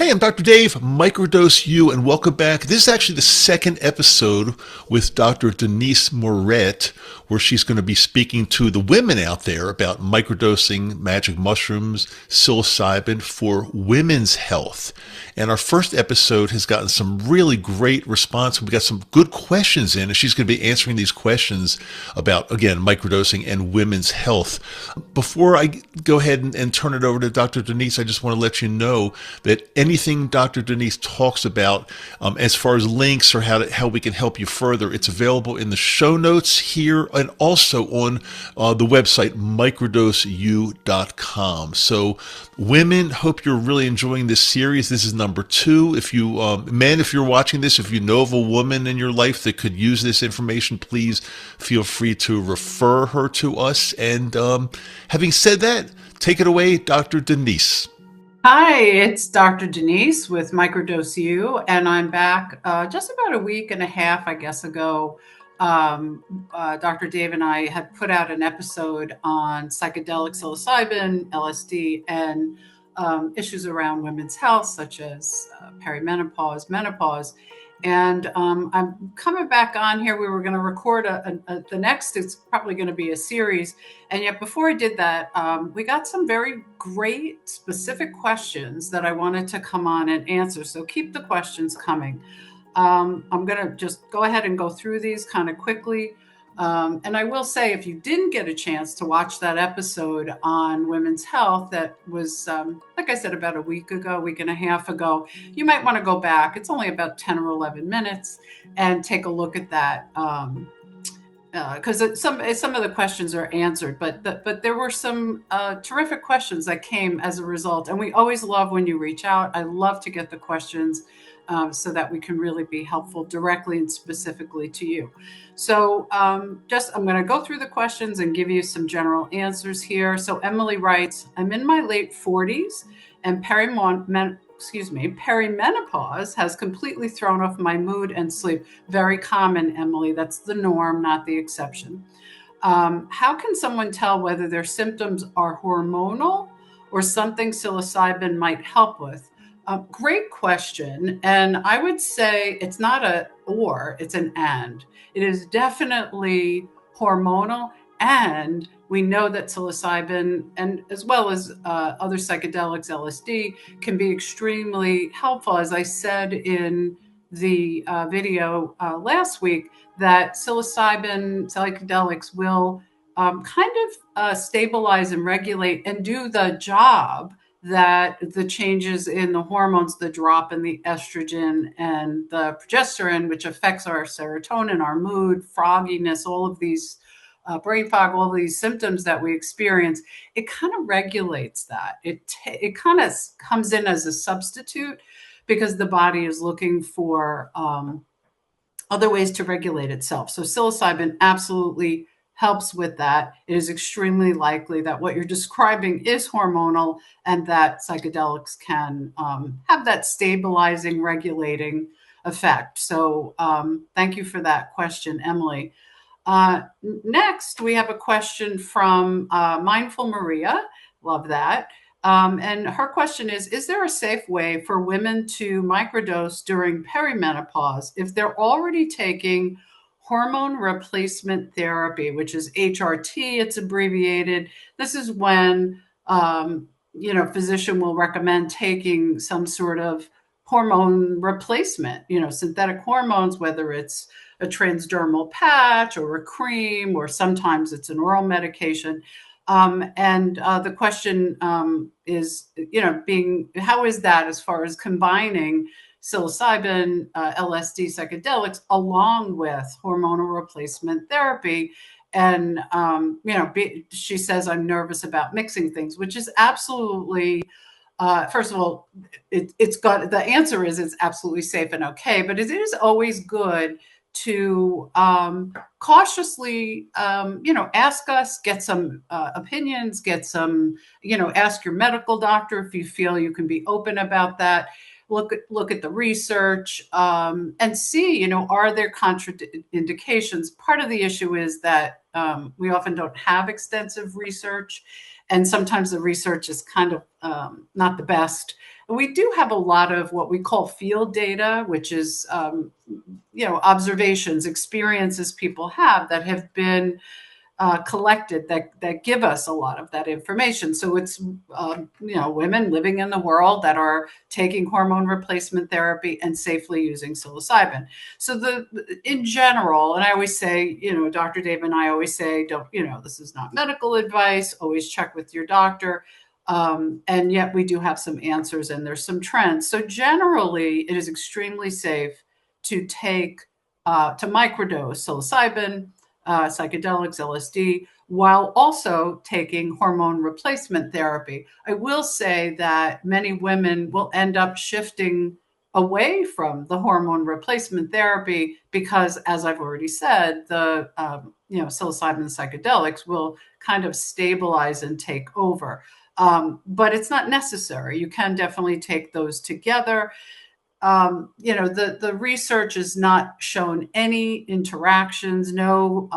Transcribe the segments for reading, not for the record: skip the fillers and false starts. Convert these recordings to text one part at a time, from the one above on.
Hey, I'm Dr. Dave, Microdose U, and welcome back. This is actually the second episode with Dr. Denise Moret, where she's going to be speaking to the women out there about microdosing magic mushrooms, psilocybin for women's health. And our first episode has gotten some really great response. We got some good questions in, and she's going to be answering these questions about, again, microdosing and women's health. Before I go ahead and turn it over to Dr. Denise, I just want to let you know that anything Dr. Denise talks about as far as links or how we can help you further, it's available in the show notes here and also on the website microdoseu.com. So women, hope you're really enjoying this series. This is number 2. If you men, if you're watching this, if you know of a woman in your life that could use this information, please feel free to refer her to us. And having said that, take it away, Dr. Denise. Hi, it's Dr. Denise with Microdose U, and I'm back just about a week and a half, I guess, ago. Dr. Dave and I had put out an episode on psychedelic psilocybin, LSD, and issues around women's health, such as perimenopause, menopause. And I'm coming back on here. We were going to record the next, it's probably going to be a series. And yet before I did that, we got some very great specific questions that I wanted to come on and answer. So keep the questions coming. I'm going to just go ahead and go through these kind of quickly. And I will say, if you didn't get a chance to watch that episode on women's health, that was, like I said, about a week and a half ago, you might want to go back. It's only about 10 or 11 minutes and take a look at that. Because some of the questions are answered, but there were some terrific questions that came as a result. And we always love when you reach out. I love to get the questions so that we can really be helpful directly and specifically to you. So I'm going to go through the questions and give you some general answers here. So Emily writes, I'm in my late 40s and perimenopause has completely thrown off my mood and sleep. Very common, Emily. That's the norm, not the exception. How can someone tell whether their symptoms are hormonal or something psilocybin might help with? Great question. And I would say it's not a or, it's an and. It is definitely hormonal. And we know that psilocybin, and as well as other psychedelics, LSD, can be extremely helpful. As I said in the video last week, that psilocybin psychedelics will stabilize and regulate and do the job that the changes in the hormones, the drop in the estrogen and the progesterone, which affects our serotonin, our mood, fogginess, all of these brain fog, all of these symptoms that we experience, it kind of regulates that. It kind of comes in as a substitute because the body is looking for other ways to regulate itself. So psilocybin absolutely helps with that. It is extremely likely that what you're describing is hormonal and that psychedelics can have that stabilizing, regulating effect. So thank you for that question, Emily. Next, we have a question from Mindful Maria. Love that. And her question is there a safe way for women to microdose during perimenopause if they're already taking hormone replacement therapy, which is HRT, it's abbreviated. This is when, physician will recommend taking some sort of hormone replacement, synthetic hormones, whether it's a transdermal patch or a cream, or sometimes it's an oral medication. The question is, how is that as far as combining psilocybin, LSD psychedelics, along with hormonal replacement therapy? And, she says, I'm nervous about mixing things, which is absolutely, first of all, the answer is it's absolutely safe and okay, but it is always good to cautiously, ask us, get some opinions, get some, ask your medical doctor if you feel you can be open about that. Look at the research and see, are there contraindications? Part of the issue is that we often don't have extensive research, and sometimes the research is kind of not the best. We do have a lot of what we call field data, which is, observations, experiences people have that have been collected that give us a lot of that information. So it's women living in the world that are taking hormone replacement therapy and safely using psilocybin. So in general, and I always say, Dr. Dave and I always say, don't, this is not medical advice. Always check with your doctor. And yet we do have some answers and there's some trends. So generally, it is extremely safe to to microdose psilocybin, psychedelics, LSD, while also taking hormone replacement therapy. I will say that many women will end up shifting away from the hormone replacement therapy because, as I've already said, the psilocybin psychedelics will kind of stabilize and take over. But it's not necessary. You can definitely take those together. The research has not shown any interactions, no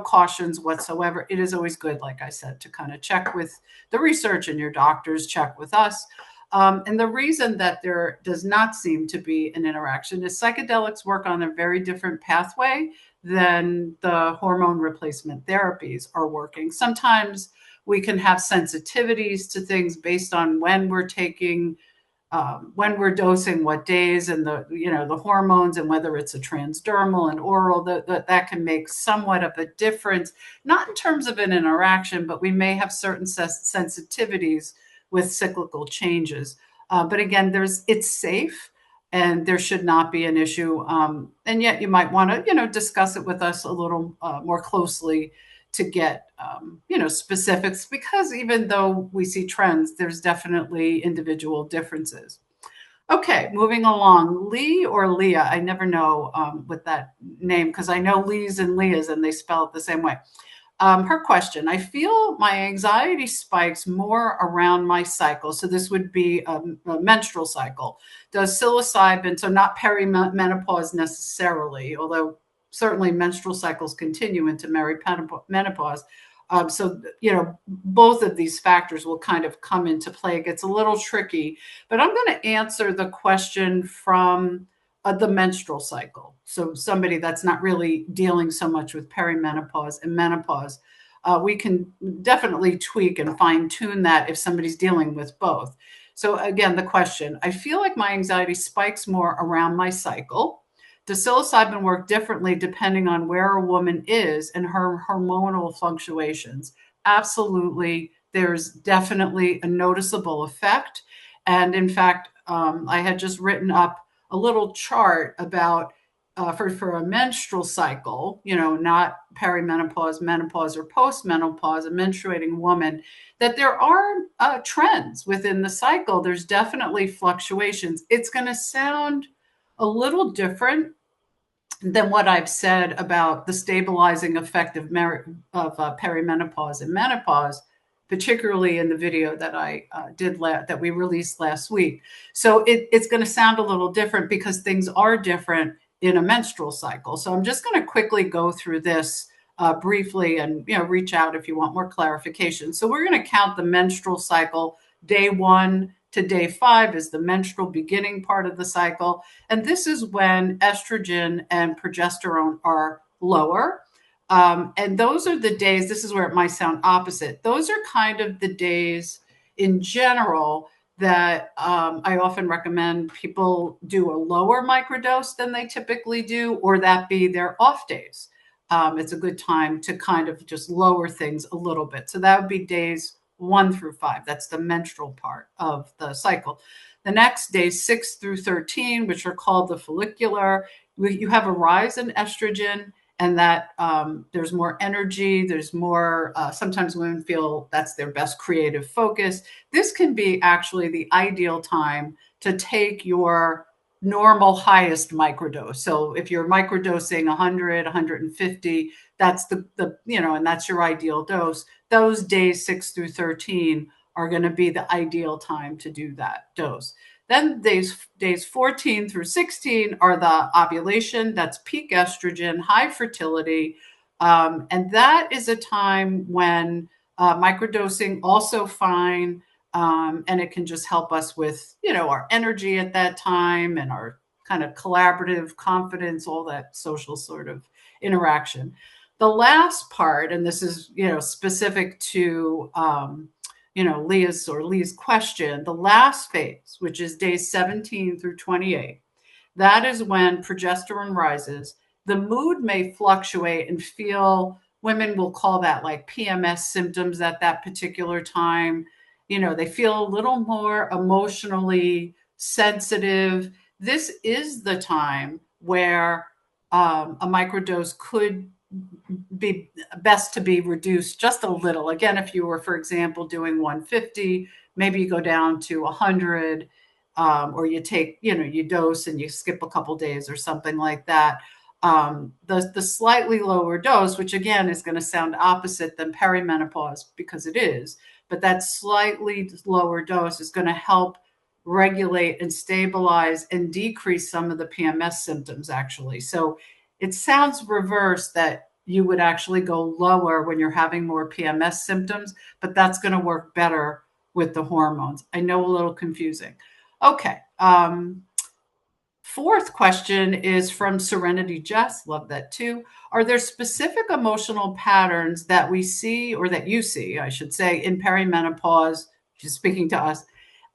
cautions whatsoever. It is always good, like I said, to kind of check with the research, and your doctors check with us. And the reason that there does not seem to be an interaction is psychedelics work on a very different pathway than the hormone replacement therapies are working. Sometimes we can have sensitivities to things based on when we're dosing, what days, and the hormones, and whether it's a transdermal and oral, that can make somewhat of a difference, not in terms of an interaction, but we may have certain sensitivities with cyclical changes. But again, it's safe, and there should not be an issue. And yet you might want to, discuss it with us a little more closely to get specifics, because even though we see trends, there's definitely individual differences. Okay, moving along. Lee or Leah, I never know with that name, because I know Lees and Leahs and they spell it the same way. Her question: I feel my anxiety spikes more around my cycle. So this would be a menstrual cycle. Does psilocybin, so not perimenopause necessarily, although certainly menstrual cycles continue into menopause. So, both of these factors will kind of come into play. It gets a little tricky, but I'm going to answer the question from the menstrual cycle. So somebody that's not really dealing so much with perimenopause and menopause, we can definitely tweak and fine tune that if somebody's dealing with both. So again, the question: I feel like my anxiety spikes more around my cycle. Does psilocybin work differently depending on where a woman is and her hormonal fluctuations? Absolutely. There's definitely a noticeable effect. And in fact, I had just written up a little chart about for a menstrual cycle, not perimenopause, menopause, or postmenopause, a menstruating woman, that there are trends within the cycle. There's definitely fluctuations. It's going to sound a little different than what I've said about the stabilizing effect of perimenopause and menopause, particularly in the video that I that we released last week. So it's going to sound a little different because things are different in a menstrual cycle. So I'm just going to quickly go through this briefly, and reach out if you want more clarification. So we're going to count the menstrual cycle. Day 1 to day 5 is the menstrual beginning part of the cycle. And this is when estrogen and progesterone are lower. And those are the days, this is where it might sound opposite. Those are kind of the days in general that I often recommend people do a lower microdose than they typically do, or that be their off days. It's a good time to kind of just lower things a little bit. So that would be days 1 through 5. That's the menstrual part of the cycle. The next, days 6 through 13, which are called the follicular, you have a rise in estrogen, and that there's more energy. There's more, sometimes women feel that's their best creative focus. This can be actually the ideal time to take your normal highest microdose. So if you're microdosing 100, 150, that's and that's your ideal dose. Those days 6 through 13 are going to be the ideal time to do that dose. Then days 14 through 16 are the ovulation. That's peak estrogen, high fertility. And that is a time when microdosing also fine. And it can just help us with, our energy at that time and our kind of collaborative confidence, all that social sort of interaction. The last part, and this is, specific to, Leah's question, the last phase, which is days 17 through 28, that is when progesterone rises. The mood may fluctuate and feel, women will call that like PMS symptoms at that particular time. They feel a little more emotionally sensitive. This is the time where a microdose could be best to be reduced just a little. Again, if you were, for example, doing 150, maybe you go down to 100, or you take, you dose and you skip a couple days or something like that. The slightly lower dose, which again is going to sound opposite than perimenopause because it is, but that slightly lower dose is going to help regulate and stabilize and decrease some of the PMS symptoms, actually. So it sounds reverse that you would actually go lower when you're having more PMS symptoms, but that's going to work better with the hormones. I know, a little confusing. Okay. Fourth question is from Serenity Jess. Love that too. Are there specific emotional patterns that we see, or that you see, I should say, in perimenopause? She's speaking to us.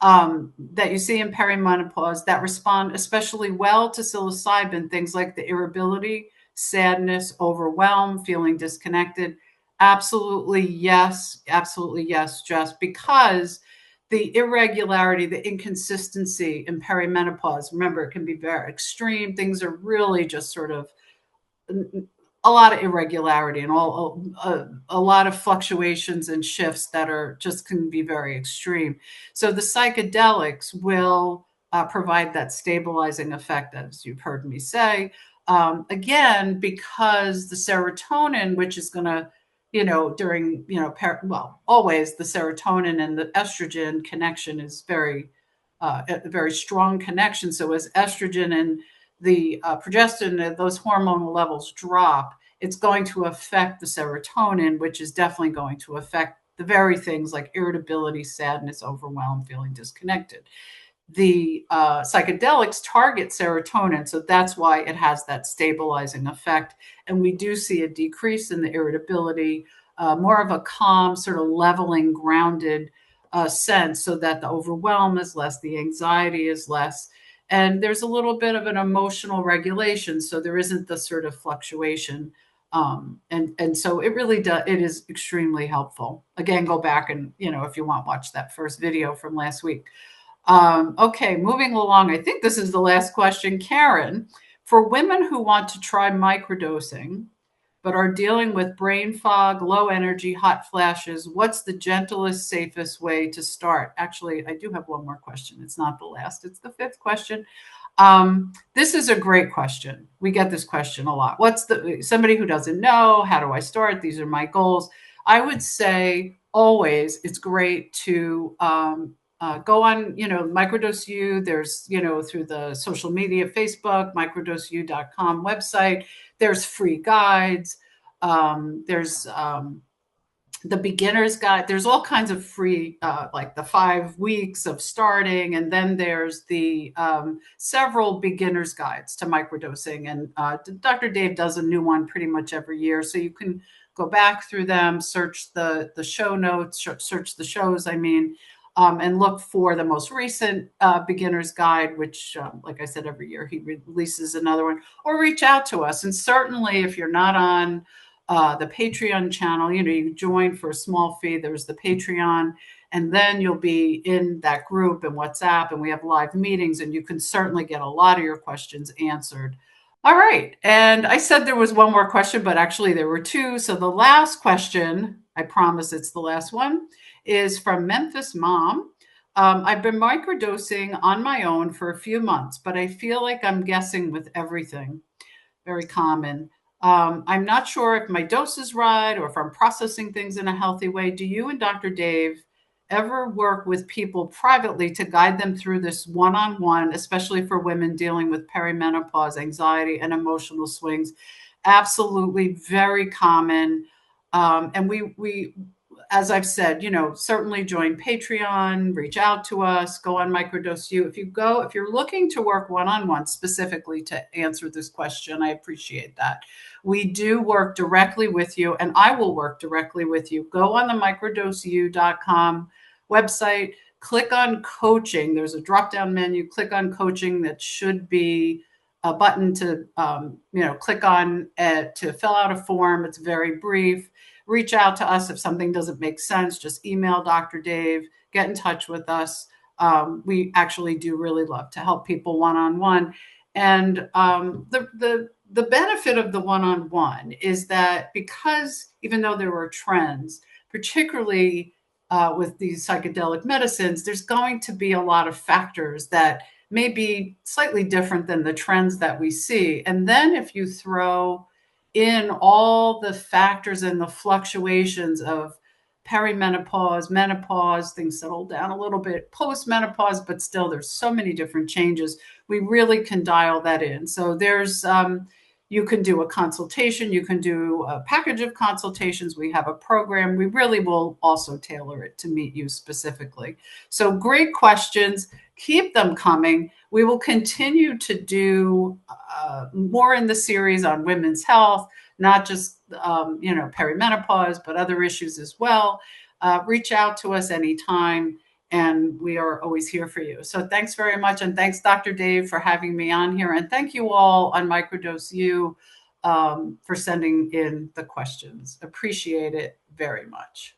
That you see in perimenopause that respond especially well to psilocybin, things like the irritability, sadness, overwhelm, feeling disconnected. Absolutely yes. Absolutely yes, Jess, because the irregularity, the inconsistency in perimenopause, remember, it can be very extreme. Things are really just sort of a lot of irregularity and a lot of fluctuations and shifts that are just can be very extreme. So the psychedelics will provide that stabilizing effect, as you've heard me say. Again, because the serotonin, which is going to, during, always the serotonin and the estrogen connection is a very strong connection. So as estrogen and the progesterone, those hormonal levels drop, it's going to affect the serotonin, which is definitely going to affect the very things like irritability, sadness, overwhelm, feeling disconnected. The psychedelics target serotonin, so that's why it has that stabilizing effect. And we do see a decrease in the irritability, more of a calm, sort of leveling, grounded sense, so that the overwhelm is less, the anxiety is less, and there's a little bit of an emotional regulation, so there isn't the sort of fluctuation. And so it really does, it is extremely helpful. Again, go back and, if you want, watch that first video from last week. Okay, moving along. I think this is the last question. Karen, for women who want to try microdosing, but are dealing with brain fog, low energy, hot flashes, what's the gentlest, safest way to start? Actually, I do have one more question. It's not the last, it's the fifth question. This is a great question. We get this question a lot. Somebody who doesn't know, how do I start? These are my goals. I would say always it's great to go on, Microdose U. There's, through the social media, Facebook, microdoseu.com website. There's free guides. There's the beginner's guide. There's all kinds of free, like the 5 weeks of starting. And then there's the several beginner's guides to microdosing. And Dr. Dave does a new one pretty much every year. So you can go back through them, search the show notes, search the shows, and look for the most recent beginner's guide, which, like I said, every year he releases another one, or reach out to us. And certainly if you're not on the Patreon channel, you join for a small fee. There's the Patreon, and then you'll be in that group and WhatsApp, and we have live meetings, and you can certainly get a lot of your questions answered. All right. And I said there was one more question, but actually there were two. So the last question, I promise it's the last one, is from Memphis Mom. I've been microdosing on my own for a few months, but I feel like I'm guessing with everything. Very common. I'm not sure if my dose is right or if I'm processing things in a healthy way. Do you and Dr. Dave ever work with people privately to guide them through this one-on-one, especially for women dealing with perimenopause, anxiety, and emotional swings? Absolutely, very common. And we as I've said, certainly join Patreon, reach out to us, go on Microdose U. If you're looking to work one-on-one specifically to answer this question, I appreciate that. We do work directly with you, and I will work directly with you. Go on the microdoseu.com website, click on coaching. There's a drop-down menu, click on coaching. That should be a button to, click on to fill out a form. It's very brief. Reach out to us if something doesn't make sense. Just email Dr. Dave, get in touch with us. We actually do really love to help people one-on-one. And the benefit of the one-on-one is that, because even though there were trends, particularly with these psychedelic medicines, there's going to be a lot of factors that may be slightly different than the trends that we see. And then if you throw in all the factors and the fluctuations of perimenopause, menopause, things settle down a little bit, postmenopause, but still there's so many different changes. We really can dial that in. So you can do a consultation, you can do a package of consultations. We have a program. We really will also tailor it to meet you specifically. So great questions. Keep them coming. We will continue to do more in the series on women's health, not just perimenopause, but other issues as well. Reach out to us anytime, and we are always here for you. So thanks very much, and thanks, Dr. Dave, for having me on here, and thank you all on Microdose U for sending in the questions. Appreciate it very much.